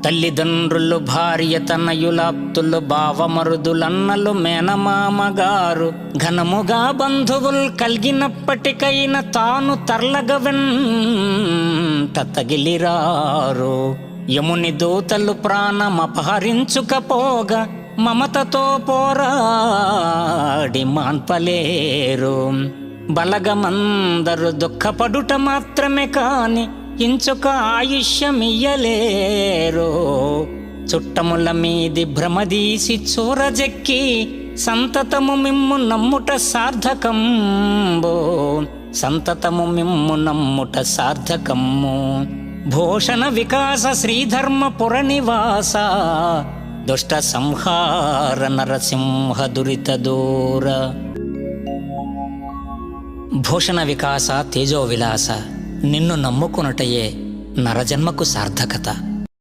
తల్లిదండ్రులు, భార్య, తనయులాప్తులు, బావమరుదులన్నలు, మేనమామగారు, ఘనముగా బంధువుల్ కలిగినప్పటికైన తాను తర్లగవెంట తగిలిరారు. యముని దూతలు ప్రాణమపహరించుకపోగా మమతతో పోరాడి మాన్పలేరు. బలగమందరు దుఃఖపడుట మాత్రమే కాని ఇంచుక ఆయుష్యమియ్యలేరు. చుట్టముల మీది భ్రమదీసి చూరజెక్కి సంతతము మిమ్ము నమ్ముట సార్థకంబో, సంతతము మిమ్ము నమ్ముట సార్థకమ్ము. భూషణ వికాస శ్రీధర్మపుర నివాస, దుష్ట సంహార నరసింహ దురిత దూర. భూషణ వికాస తేజో విలాస, నిన్ను నమ్ముకొనుటయే నరజన్మకు సార్థకత.